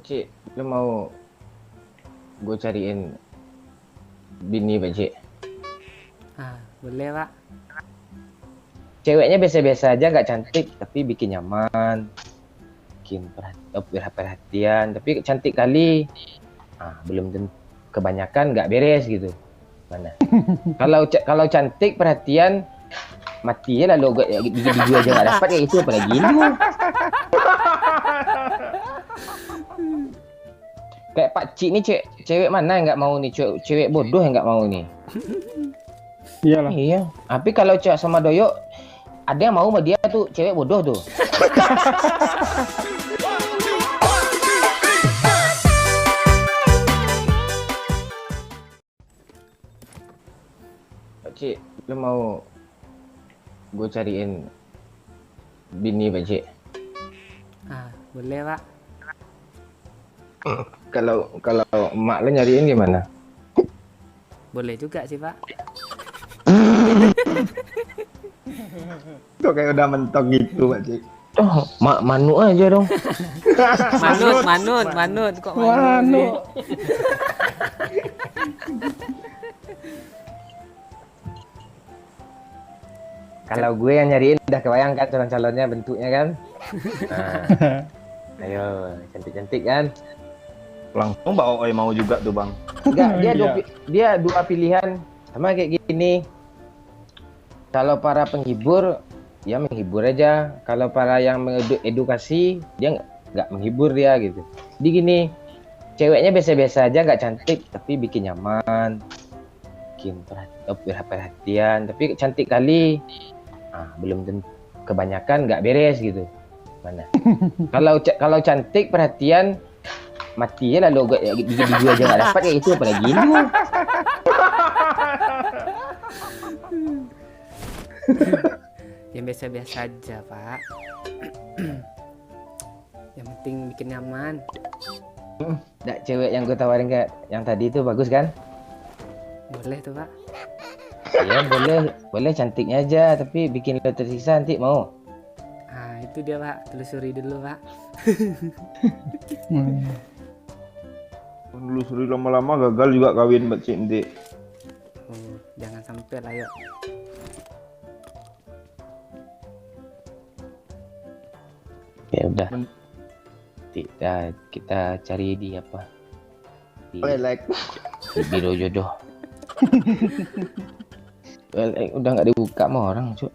Cik, lu mau gue cariin bini Pak Cik? Boleh Pak. Ceweknya biasa-biasa aja, nggak cantik, tapi bikin nyaman, bikin perhatian, tapi cantik kali. Belum tentu, kebanyakan nggak beres gitu. Mana? Kalau cantik perhatian mati ya lalu gigi aja nggak dapat ya itu apalagi lu. Kayak Pak Cik nih cewek mana yang nggak mau nih, cewek bodoh yang nggak mau nih. Iyalah. Iya. Tapi kalau cewek sama Doyo ada yang mau sama dia tuh cewek bodoh tuh. Pak Cik, lu mau gue cariin bini Pak Cik? Boleh Pak. Kalau emak lu nyariin gimana? Boleh juga sih Pak. Kok kayak udah mentok gitu Pak Cik. Oh, manu aja dong. Manut kok manut sih? Kalau gue yang nyariin udah kebayang kan calon-calonnya bentuknya kan? Ayo, cantik-cantik kan? Langsung Mbak Oi mau juga tuh Bang. Enggak, dia dua pilihan sama kayak gini. Kalau para penghibur, ya menghibur aja. Kalau para yang mengedukasi, dia nggak menghibur dia gitu. Jadi gini, ceweknya biasa-biasa aja, nggak cantik, tapi bikin nyaman, bikin perhatian, tapi cantik kali. Belum tentu, kebanyakan nggak beres gitu. Mana? Kalau cantik perhatian mati ya lalu gigi aja nggak dapat ya itu apalagi lu. Yang biasa-biasa aja Pak. Yang penting bikin nyaman. Cewek yang gue tawarin kayak yang tadi itu bagus kan? Boleh tuh Pak. Iya boleh cantiknya aja tapi bikin lo tersiksa nanti mau? Itu dia Pak, telusuri dulu Pak. Telusuri lama-lama gagal juga kawin Mbak Cik nanti. Jangan sampai lah yuk. Ya udah. Kita cari di apa? Di biro jodoh. Udah nggak dibuka sama orang cuk.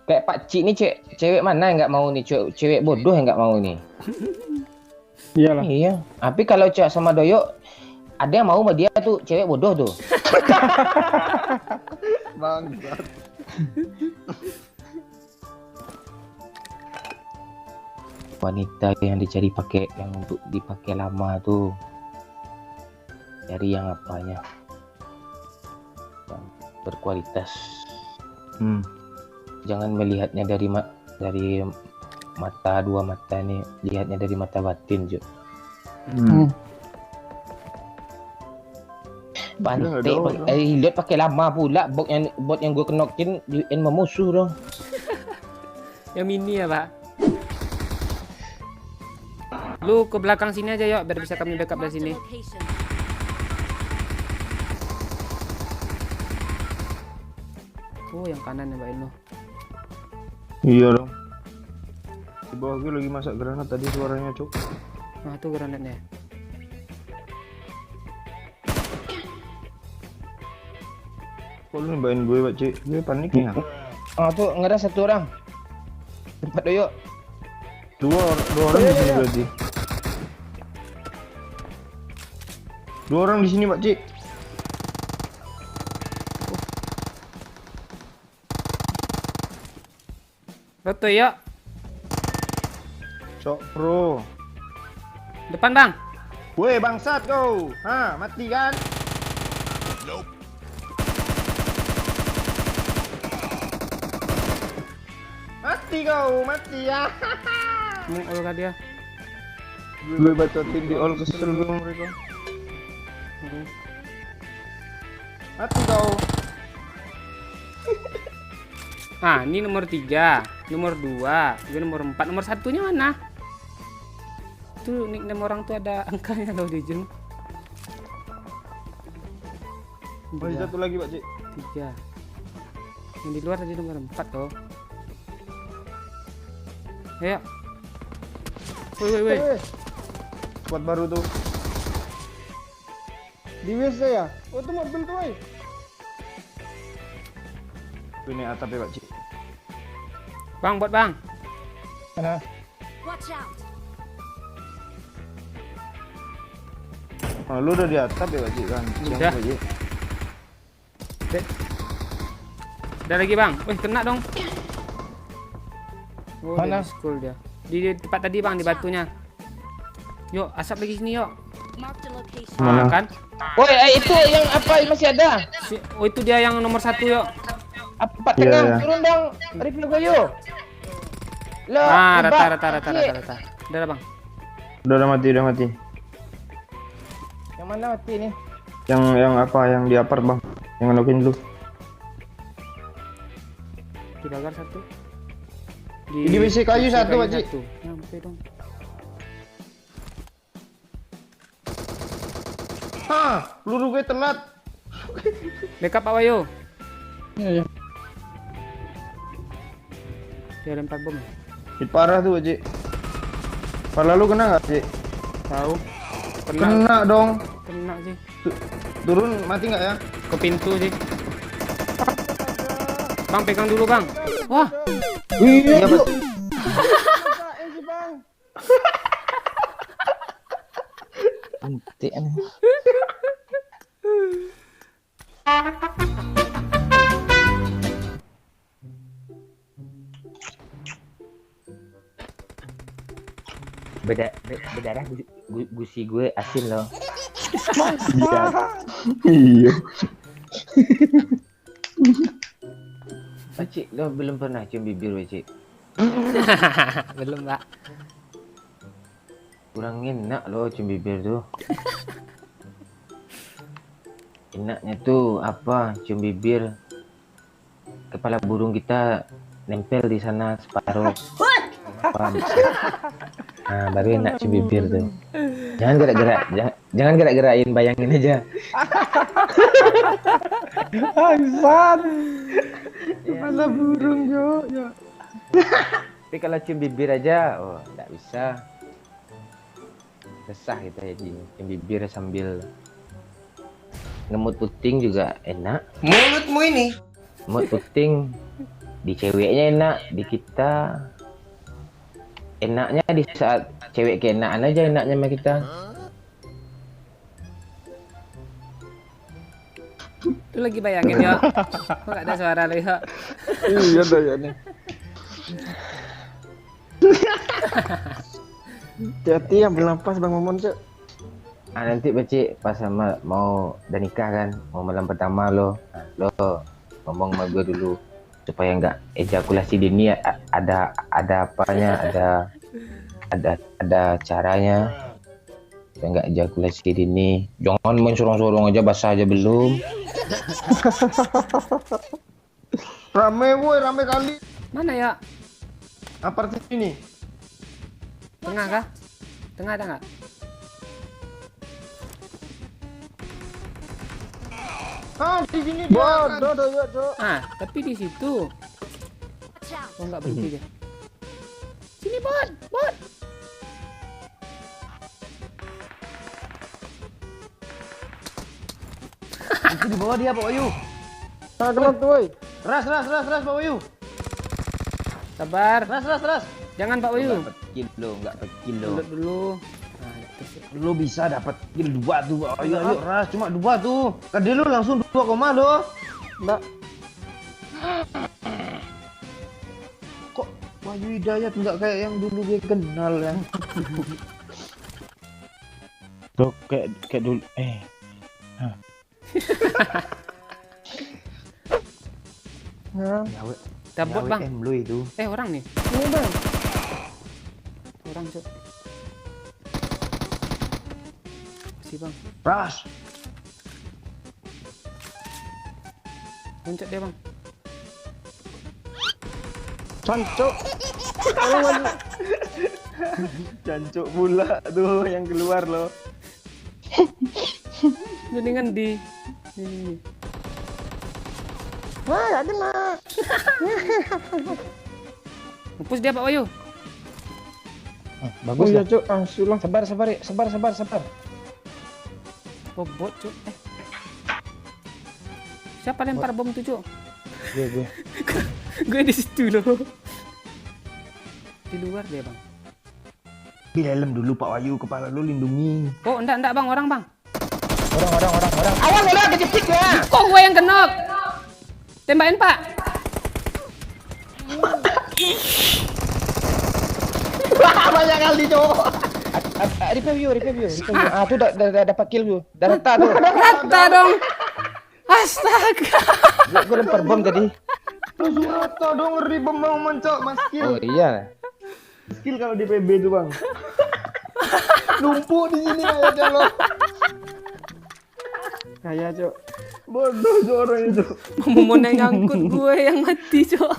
Kayak Pak Cik nih cewek mana yang nggak mau nih, cewek bodoh yang nggak mau nih. Iyalah. Iya. Tapi kalau cewek sama Doyo ada yang mau sama dia tuh cewek bodoh tuh. Bangsat. Wanita yang dicari pakai yang untuk dipakai lama tuh. Cari yang apanya? Yang berkualitas. Jangan melihatnya dari mata dua mata nih, lihatnya dari mata batin Juk. Pantai lihat pakai lama pula bot yang gue kenokin di memusuh dong. Yang mini ya Pak. Lu ke belakang sini aja yuk biar bisa kami backup dari sini. Yang kanan ya Mbak Eno. Iya dong. Di bawah gue lagi masak granat tadi suaranya cuk. Tuh granatnya. Kok lu nembakin gue Pak Cik? Gue panik ya. Tuh ngeras satu orang. Tempat Doyo. Dua orang di sini berarti. Dua orang di sini Pak Cik. Roto yuk. Cok pro. Depan Bang. Woi bangsat kau. Mati kan? Nope. Mati kau, mati ya. Mengolga dia. Gue bacotin di all kesel gue sama mereka. Mati kau. Ini nomor 3, nomor 2, ini nomor 4, nomor 1-nya mana? Itu nickname orang tuh ada angkanya loh di ujung. Masih satu lagi Pak Cik. 3. Yang di luar tadi nomor 4 toh. Ayo. Woi. Squad baru tuh. Di WC ya? Oh itu mobil tuh, woy. Ini atap ya Pak Cik. Bang, buat bang. Mana? Watch out! Oh, lu udah di atap ya Pak Cik kan? Siang, Udah. Pak Cik. Ada lagi bang. Wih, kena dong. Oh, Mana? di school dia. Di tempat tadi bang, di batunya. Yuk, asap lagi sini yuk. Mark the location. Mana? Kan? Woi, itu yang apa masih ada? Oh, itu dia yang nomor 1 yuk. Apa Iya, tengah? iya. Turun dong. Review gue yuk. Lo, Ah, hebat. rata. Cik. Udah lah, bang. Udah mati. Yang mana mati nih? Yang apa? Yang di apart bang. Yang ngenokin dulu. Kibagor 1. Di WC kayu satu, Pak Cik. Nyampe dong. Hah, peluru gue telat. Backup Pak Wayu. Iya. Dia lempar bom. Ini parah tuh Pak Cik. Pala lu kena nggak Cik? Tahu. Kena dong. Kena sih. Turun mati nggak ya? Ke pintu sih. Bang, pegang dulu bang. Wah, Iya Pak. Nanti nih. Berdarah gusi gue asin loh. Iya. Cik, lo belum pernah cium bibir, Cik. belum pak. Kurang enak lo cium bibir tuh. Enaknya tuh apa? Cium bibir. Kepala burung kita nempel di sana separuh. Paham? Nah, baru enak cium bibir tuh. Jangan gerak-gerak, jangan gerak-gerakin, bayangin aja. Bangsat. Kepala burung, yo. Tapi kalau cium bibir aja, oh nggak bisa. Resah kita ya cium bibir sambil ngemut puting juga enak. Mulutmu ini. Ngemut puting di ceweknya enak, di kita enaknya di saat cewek keenakan aja enaknya sama kita. Lu lagi bayangin ya. Kok gak ada suara lu ya? Iya dah ya nih. Hati-hati ambil nafas Bang Momon, Cuk. Ah nanti Beci pas sama mau udah nikah kan, mau malam pertama lo ngomong sama gue dulu supaya nggak ejakulasi dini, ada apanya, ada caranya supaya nggak ejakulasi dini. Jangan main sorong-sorong aja, basah aja belum. Rame kali. Mana ya? Apart ini. Tengah kah? Tengah ada nggak? Ah, di sini dia. Bodoh dah ya, Cuk. Ah, tapi di situ. Watch out! Oh nggak berhenti dia. Sini bot. Itu di bawah dia Pak Wayu. Nah, kena tuh, woy. Ras Pak Wayu. Sabar. Ras. Jangan Pak Wayu. Nggak per kilo. Dulu dulu. Nah, atas ya. Lu bisa dapat kill 2 tuh Pak Wayu. Ayo Ras, cuma 2 tuh. Tadi lu langsung 2 lo. Nggak. Kok Wahyu Hidayat nggak kayak yang dulu gue kenal ya? Tuh, kayak dulu. Nah, Dabot bang. Lu itu. Orang nih. ini Bang. Orang cok. Si bang. Ras. Loncat dia bang. Cancuk. Jancuk pula tuh yang keluar loh. Mendingan di ini. Wah, gak kena. Ngepus dia Pak Wahyu. Bagus Oh iya, lah. Cuk. Ah, sulah. Sabar. Oh, bot, Cuk. Siapa lempar bom tuh, Cuk? Gue. Gue di situ loh. Di luar dia, Bang. Di helm dulu Pak Wahyu, kepala lu lindungi. Oh, enggak Bang, orang, Bang. Orang. Awas udah kejepit ya. Kok gue yang kenok? Tembakin, Pak. Wah, banyak kali cowok. Review. Ah, tuh udah dapat kill tuh. Dah rata tuh. Rata dong. Astaga. Gue lempar bom tadi. Langsung rata dong, ngeri bom mau mencok Mas Oh skill. iya. Skill kalau di PB tuh Bang. Numpuk di sini kayaknya lo. Kayak, Cuk. Bodoh tuh orang itu. Momon yang nyangkut gue yang mati, Cuk.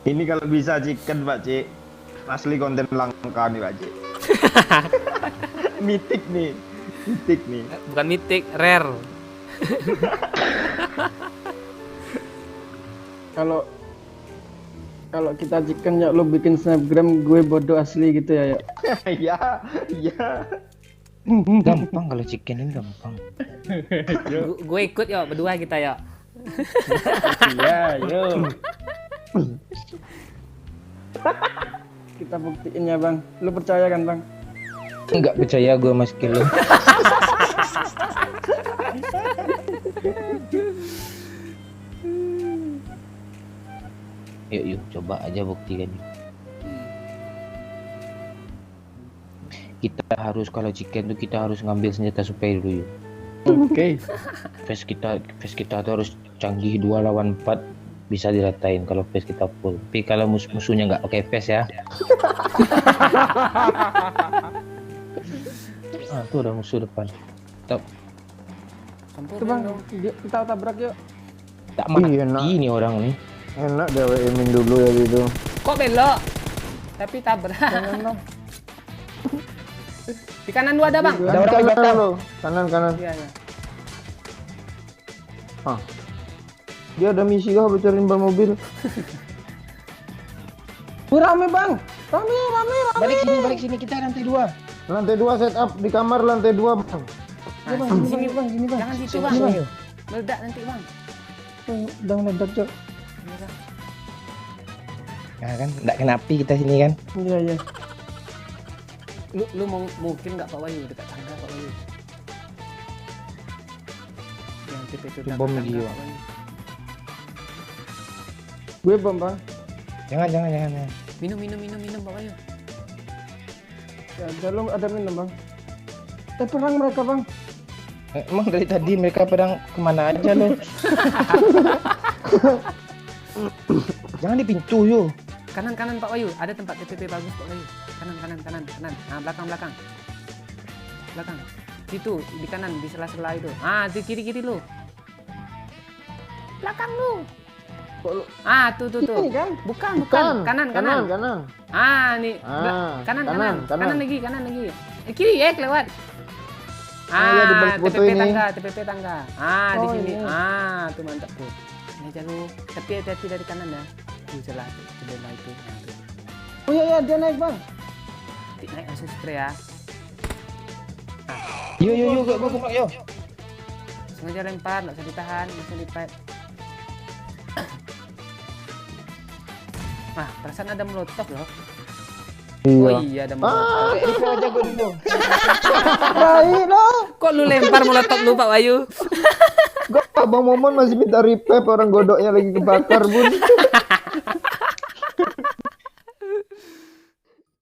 Ini kalau bisa chicken Pak Cik. Asli konten langka nih Pak Cik. Mitik nih. Bukan mitik, rare. Kalau kita chicken ya lu bikin snapgram gue bodoh asli gitu ya. Iya. Gampang kalau chicken ini gampang. Gue ikut yuk, berdua kita yuk. Iya, yo. Kita buktiin ya, Bang. Lu percaya kan, Bang? Enggak percaya gue mas kill lu. Yuk, coba aja buktikan. Kita harus kalau chicken tuh kita harus ngambil senjata supaya dulu yuk. Oke. Face kita tuh harus canggih 2 lawan 4 bisa diratain kalau face kita full. Tapi kalau musuhnya nggak pakai face ya. Ah, tuh ada musuh depan. Top. Itu, Bang. Kita tabrak yuk. Tak mati Iya, nak. ini orang nih. Enak deh WM-in dulu ya gitu. Kok belok? Tapi tabrak. Jangan, Bang. Di kanan lu ada, Bang. Ada orang di belakang. lo. Kanan. Iya, iya. Ah. Dia ada misi kah bocorin ban mobil? Wih, rame, Bang. Rame. Balik sini kita lantai 2. Lantai 2 setup di kamar lantai 2 Bang. Nah, sini, Bang. Jangan situ, Bang. Meledak nanti, Bang. Udah meledak, Cuk. Nah kan, enggak kena api kita sini kan. Iya. Lu mau mungkin nggak Pak Wahyu dekat tangga Pak Wahyu? Yang tipe itu Bom tangga, dia. Pak Wahyu. Gue bom, Bang. Jangan. Minum Pak Wahyu. Ya, ada minum, Bang. Perang mereka, Bang. Emang dari tadi mereka pedang kemana aja lo? Jangan di pintu yuk. Kanan Pak Wahyu, ada tempat TPP bagus Pak Wahyu. Kanan. Nah, belakang. Situ di kanan di sela-sela itu. Ah, di kiri lo. Belakang lu. Kok lu? Ah, tuh. Ini kan? Bukan. Kanan. Ah, nih. Kanan lagi. Kiri kelewat. iya, di balik foto TPP ini. tangga. Ah, di Oh, sini. ini. Ah, tuh mantap tuh. Ini aja lu. Tapi hati-hati dari kanan ya. Tuh celah tuh, jendela itu. Nah, tuh. Oh iya, dia naik, Bang. Naik langsung spray ya. Yuk, gua kemak yuk. Sengaja lempar, nggak usah ditahan, langsung dipet. Perasaan ada molotov loh. Iya. Oh iya ada molotov. Itu aja gua dulu. Baik loh. Kok lu lempar molotov lu Pak Wahyu? Abang Momon masih minta revive, orang godoknya lagi kebakar Bun.